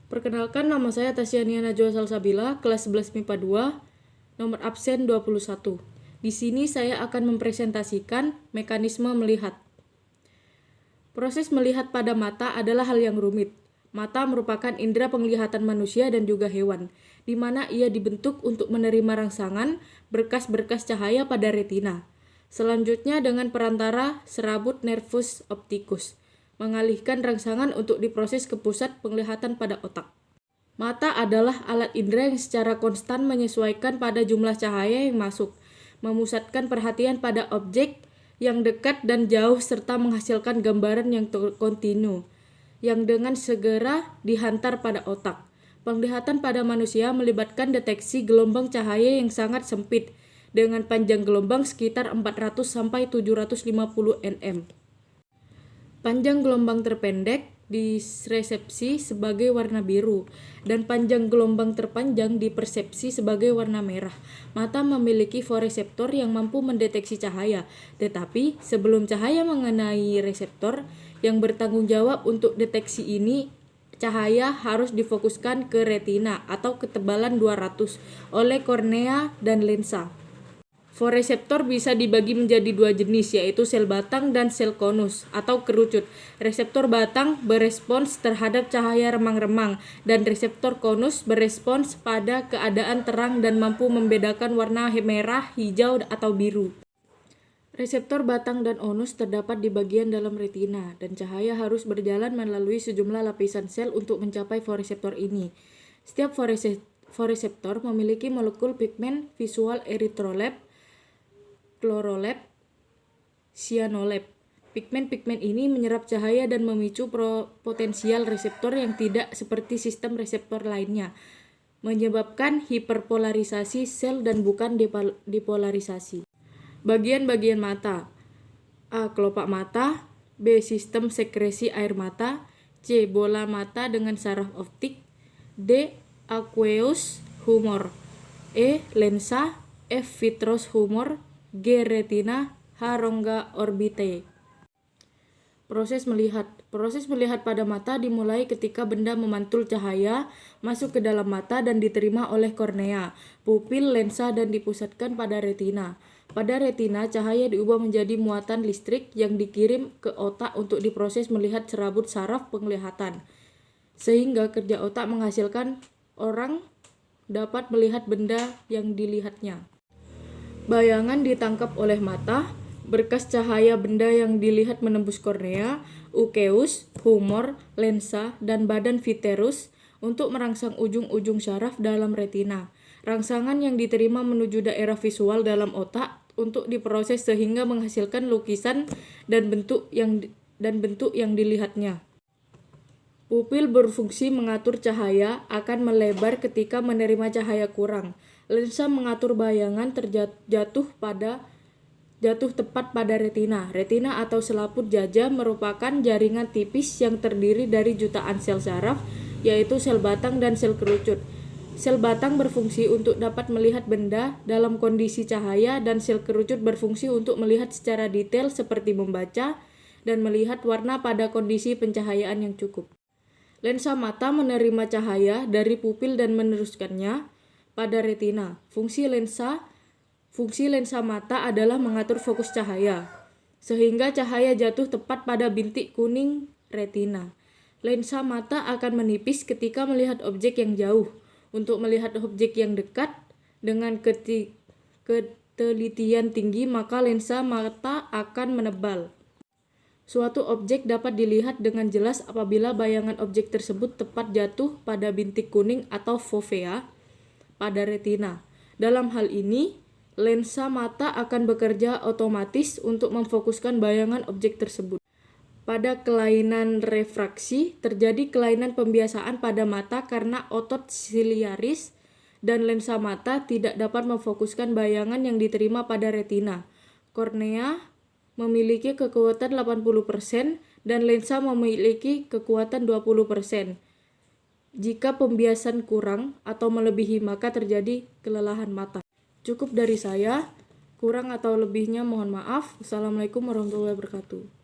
Perkenalkan, nama saya Tasyania Najwa Salsabila, kelas 11 MIPA 2, nomor absen 21. Di sini saya akan mempresentasikan mekanisme melihat. Proses melihat pada mata adalah hal yang rumit. Mata merupakan indera penglihatan manusia dan juga hewan, di mana ia dibentuk untuk menerima rangsangan berkas-berkas cahaya pada retina. Selanjutnya dengan perantara serabut nervus opticus, mengalihkan rangsangan untuk diproses ke pusat penglihatan pada otak. Mata adalah alat indera yang secara konstan menyesuaikan pada jumlah cahaya yang masuk, memusatkan perhatian pada objek yang dekat dan jauh serta menghasilkan gambaran yang kontinu, yang dengan segera dihantar pada otak. Penglihatan pada manusia melibatkan deteksi gelombang cahaya yang sangat sempit, dengan panjang gelombang sekitar 400 sampai 750 nm. Panjang gelombang terpendek diresepsi sebagai warna biru, dan panjang gelombang terpanjang dipersepsi sebagai warna merah. Mata memiliki foreseptor yang mampu mendeteksi cahaya, tetapi sebelum cahaya mengenai reseptor yang bertanggung jawab untuk deteksi ini, cahaya harus difokuskan ke retina atau ketebalan 200 oleh kornea dan lensa. Foreseptor bisa dibagi menjadi dua jenis, yaitu sel batang dan sel konus atau kerucut. Reseptor batang berespons terhadap cahaya remang-remang, dan reseptor konus berespons pada keadaan terang dan mampu membedakan warna merah, hijau, atau biru. Reseptor batang dan onus terdapat di bagian dalam retina, dan cahaya harus berjalan melalui sejumlah lapisan sel untuk mencapai foreseptor ini. Setiap foreseptor memiliki molekul pigmen visual eritrolep, klorolep, cyanolep. Pigmen-pigmen ini menyerap cahaya dan memicu potensial reseptor yang tidak seperti sistem reseptor lainnya, menyebabkan hiperpolarisasi sel dan bukan depolarisasi. Bagian-bagian mata: A. Kelopak mata, B. Sistem sekresi air mata, C. Bola mata dengan saraf optik, D. Aqueous humor, E. Lensa, F. Vitreous humor, G. Retina, H. Rongga orbitae. Proses melihat. Proses melihat pada mata dimulai ketika benda memantul cahaya masuk ke dalam mata dan diterima oleh kornea, pupil, lensa, dan dipusatkan pada retina. Pada retina, cahaya diubah menjadi muatan listrik yang dikirim ke otak untuk diproses melihat serabut saraf penglihatan, sehingga kerja otak menghasilkan orang dapat melihat benda yang dilihatnya. Bayangan ditangkap oleh mata, berkas cahaya benda yang dilihat menembus kornea, ukeus, humor, lensa, dan badan vitreus untuk merangsang ujung-ujung syaraf dalam retina. Rangsangan yang diterima menuju daerah visual dalam otak untuk diproses sehingga menghasilkan lukisan dan bentuk yang dilihatnya. Pupil berfungsi mengatur cahaya akan melebar ketika menerima cahaya kurang. Lensa mengatur bayangan jatuh tepat pada retina. Retina atau selaput jajah merupakan jaringan tipis yang terdiri dari jutaan sel saraf, yaitu sel batang dan sel kerucut. Sel batang berfungsi untuk dapat melihat benda dalam kondisi cahaya, dan sel kerucut berfungsi untuk melihat secara detail seperti membaca dan melihat warna pada kondisi pencahayaan yang cukup. Lensa mata menerima cahaya dari pupil dan meneruskannya pada retina. Fungsi lensa mata adalah mengatur fokus cahaya, sehingga cahaya jatuh tepat pada bintik kuning retina. Lensa mata akan menipis ketika melihat objek yang jauh. Untuk melihat objek yang dekat dengan ketelitian tinggi, maka lensa mata akan menebal. Suatu objek dapat dilihat dengan jelas apabila bayangan objek tersebut tepat jatuh pada bintik kuning atau fovea pada retina. Dalam hal ini, lensa mata akan bekerja otomatis untuk memfokuskan bayangan objek tersebut. Pada kelainan refraksi, terjadi kelainan pembiasaan pada mata karena otot siliaris dan lensa mata tidak dapat memfokuskan bayangan yang diterima pada retina. Kornea memiliki kekuatan 80% dan lensa memiliki kekuatan 20%. Jika pembiasan kurang atau melebihi, maka terjadi kelelahan mata. Cukup dari saya, kurang atau lebihnya mohon maaf. Wassalamualaikum warahmatullahi wabarakatuh.